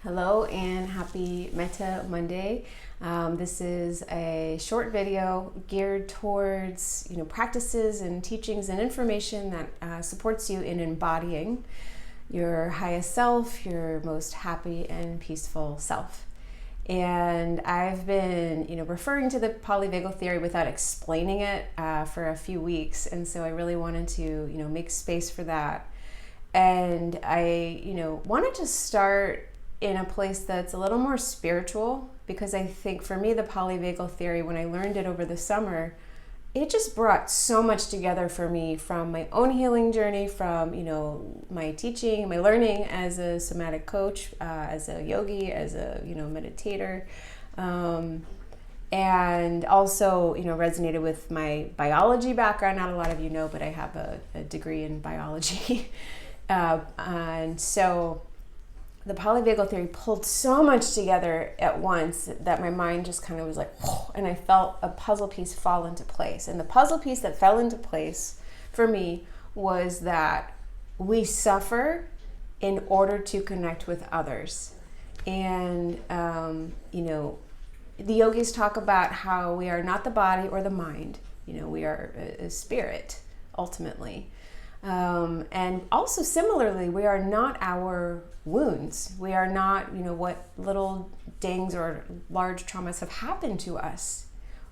Hello and happy Metta Monday. This is a short video geared towards practices and teachings and information that supports you in embodying your highest self, your most happy and peaceful self. And I've been referring to the polyvagal theory without explaining it for a few weeks, and so I really wanted to make space for that. And I wanted to start in a place that's a little more spiritual, because I think for me the polyvagal theory, when I learned it over the summer, it just brought so much together for me, from my own healing journey, from my teaching, my learning as a somatic coach, as a yogi, as a meditator, and also resonated with my biology background. Not a lot of you know, but I have a degree in biology. And so the polyvagal theory pulled so much together at once that my mind just kind of was like, whoa, and I felt a puzzle piece fall into place. And the puzzle piece that fell into place for me was that we suffer in order to connect with others. And, the yogis talk about how we are not the body or the mind. We are a spirit, ultimately. And also similarly, we are not our wounds. We are not, what little dings or large traumas have happened to us.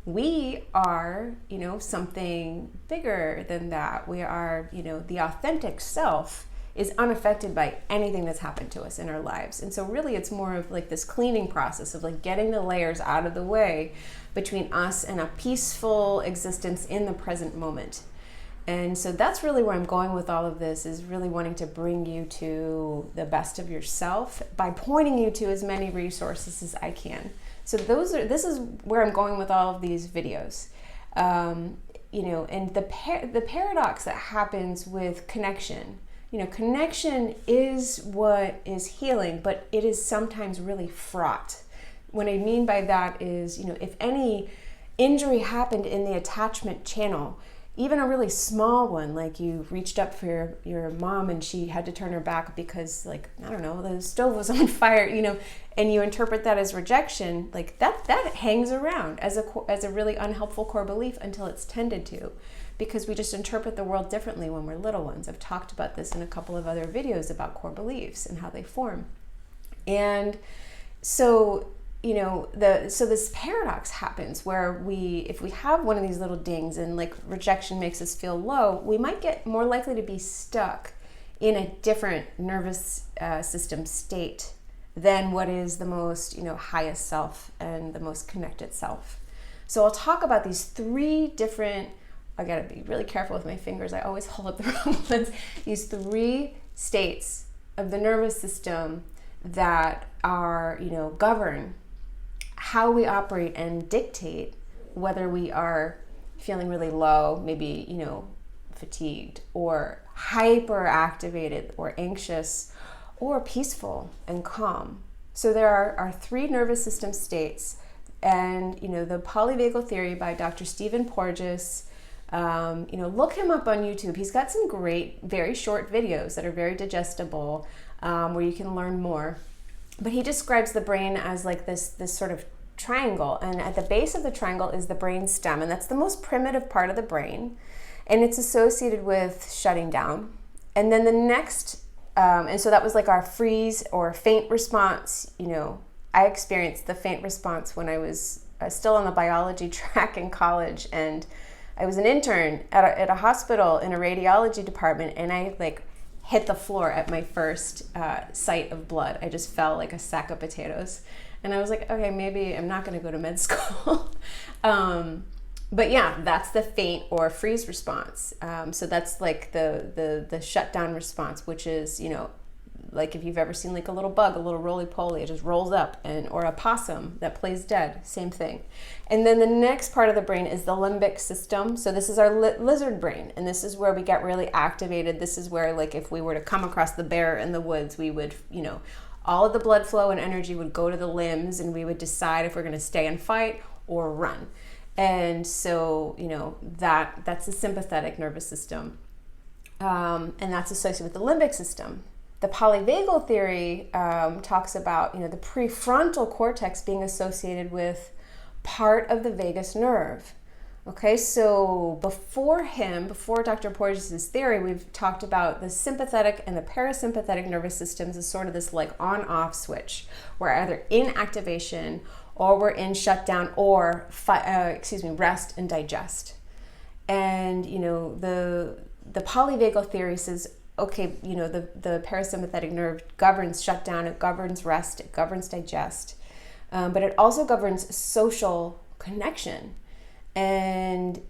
We are, something bigger than that. We are, the authentic self is unaffected by anything that's happened to us in our lives. And so really it's more of like this cleaning process of like getting the layers out of the way between us and a peaceful existence in the present moment. And so that's really where I'm going with all of this, is really wanting to bring you to the best of yourself by pointing you to as many resources as I can. So this is where I'm going with all of these videos. And the paradox that happens with connection. Connection is what is healing, but it is sometimes really fraught. What I mean by that is, if any injury happened in the attachment channel, even a really small one, like you reached up for your mom and she had to turn her back because, like, I don't know, the stove was on fire, and you interpret that as rejection, like that hangs around as a really unhelpful core belief until it's tended to, because we just interpret the world differently when we're little ones. I've talked about this in a couple of other videos about core beliefs and how they form. And so so this paradox happens where if we have one of these little dings and like rejection makes us feel low, we might get more likely to be stuck in a different nervous system state than what is the most, highest self and the most connected self. So I'll talk about these three different, I gotta be really careful with my fingers, I always hold up the wrong ones, these three states of the nervous system that are, govern how we operate and dictate whether we are feeling really low, maybe, fatigued, or hyper activated, or anxious, or peaceful and calm. So there are three nervous system states, and, the polyvagal theory by Dr. Stephen Porges, look him up on YouTube. He's got some great, very short videos that are very digestible, where you can learn more. But he describes the brain as like this sort of triangle, and at the base of the triangle is the brain stem, and that's the most primitive part of the brain, and it's associated with shutting down. And then the next, and so that was like our freeze or faint response. I experienced the faint response when I was still on the biology track in college, and I was an intern at a hospital in a radiology department, and I like hit the floor at my first sight of blood. I just fell like a sack of potatoes. And I was like, okay, maybe I'm not going to go to med school. But yeah, that's the faint or freeze response. So that's like the shutdown response, which is, like if you've ever seen like a little bug, a little roly-poly, it just rolls up, or a possum that plays dead, same thing. And then the next part of the brain is the limbic system. So this is our lizard brain, and this is where we get really activated. This is where, like, if we were to come across the bear in the woods, we would, all of the blood flow and energy would go to the limbs, and we would decide if we're going to stay and fight or run. And so, that's the sympathetic nervous system. And that's associated with the limbic system. The polyvagal theory talks about, the prefrontal cortex being associated with part of the vagus nerve. Okay, so before Dr. Porges' theory, we've talked about the sympathetic and the parasympathetic nervous systems as sort of this like on-off switch. We're either in activation or we're in shutdown or rest and digest. And the polyvagal theory says, okay, the parasympathetic nerve governs shutdown, it governs rest, it governs digest, but it also governs social connection. And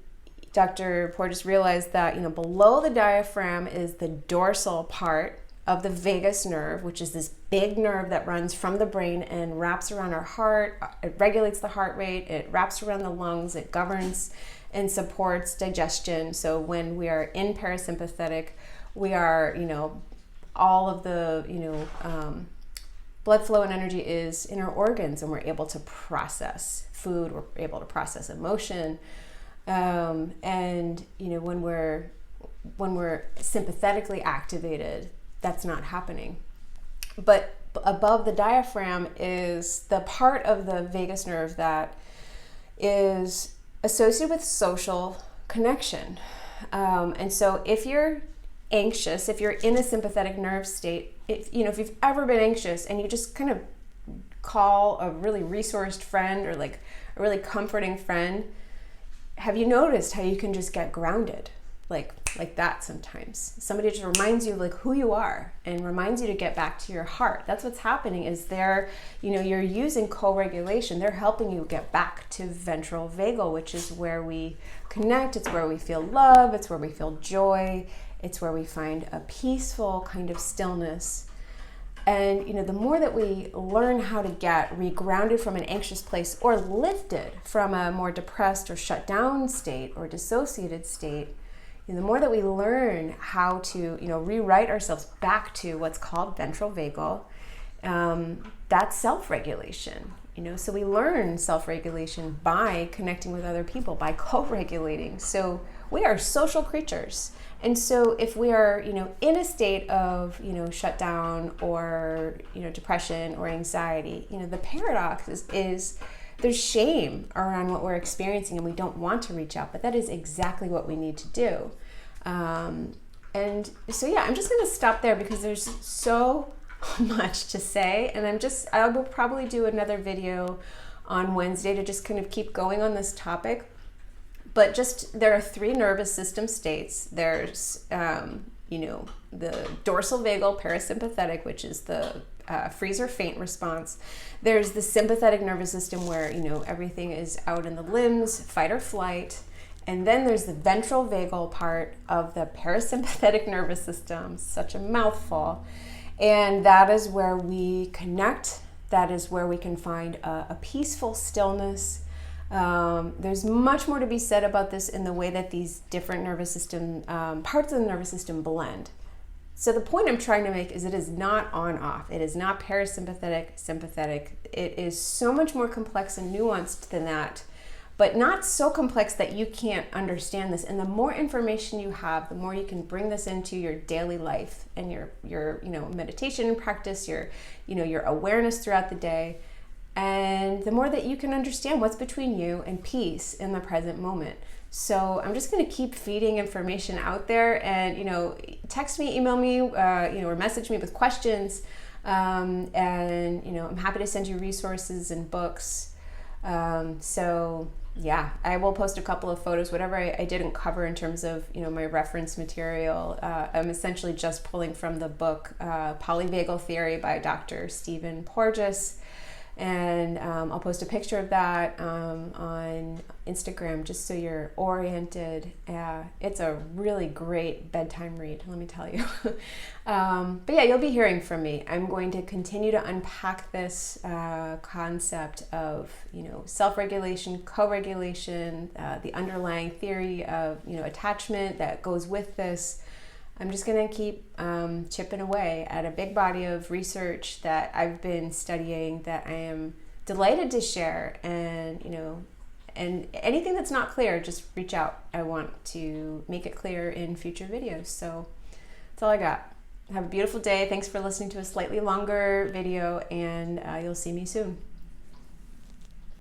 Dr. Porges realized that, below the diaphragm is the dorsal part of the vagus nerve, which is this big nerve that runs from the brain and wraps around our heart. It regulates the heart rate, it wraps around the lungs, it governs and supports digestion. So when we are in parasympathetic, we are, all of the, blood flow and energy is in our organs, and we're able to process food, we're able to process emotion. And when we're sympathetically activated, that's not happening. But above the diaphragm is the part of the vagus nerve that is associated with social connection. And so if you're anxious, if you're in a sympathetic nerve state, if you've ever been anxious and you just kind of call a really resourced friend or like a really comforting friend, have you noticed how you can just get grounded like that sometimes? Somebody just reminds you of like who you are and reminds you to get back to your heart. That's what's happening, is you're using co-regulation. They're helping you get back to ventral vagal, which is where we connect. It's where we feel love. It's where we feel joy. It's where we find a peaceful kind of stillness. And the more that we learn how to get regrounded from an anxious place or lifted from a more depressed or shut down state or dissociated state, the more that we learn how to rewrite ourselves back to what's called ventral vagal, that's self-regulation. So we learn self-regulation by connecting with other people, by co-regulating. So we are social creatures. And so if we are, in a state of, shutdown or, depression or anxiety, the paradox is there's shame around what we're experiencing and we don't want to reach out, but that is exactly what we need to do. And so, yeah, I'm just going to stop there because there's so much to say. And I will probably do another video on Wednesday to just kind of keep going on this topic. But there are 3 nervous system states. There's, the dorsal vagal parasympathetic, which is the freeze or faint response. There's the sympathetic nervous system where, everything is out in the limbs, fight or flight. And then there's the ventral vagal part of the parasympathetic nervous system, such a mouthful. And that is where we connect. That is where we can find a peaceful stillness. There's much more to be said about this in the way that these different nervous system, parts of the nervous system blend. So the point I'm trying to make is it is not on-off. It is not parasympathetic, sympathetic. It is so much more complex and nuanced than that, but not so complex that you can't understand this. And the more information you have, the more you can bring this into your daily life and your meditation practice, your awareness throughout the day. And the more that you can understand what's between you and peace in the present moment. So I'm just going to keep feeding information out there, and text me, email me, or message me with questions, and I'm happy to send you resources and books. So yeah, I will post a couple of photos, whatever I didn't cover in terms of my reference material. I'm essentially just pulling from the book Polyvagal Theory by Dr. Stephen Porges. And I'll post a picture of that on Instagram just so you're oriented. It's a really great bedtime read, let me tell you. But yeah, you'll be hearing from me. I'm going to continue to unpack this concept of self-regulation, co-regulation, the underlying theory of attachment that goes with this. I'm just going to keep chipping away at a big body of research that I've been studying that I am delighted to share. And, and anything that's not clear, just reach out. I want to make it clear in future videos. So that's all I got. Have a beautiful day. Thanks for listening to a slightly longer video, and you'll see me soon.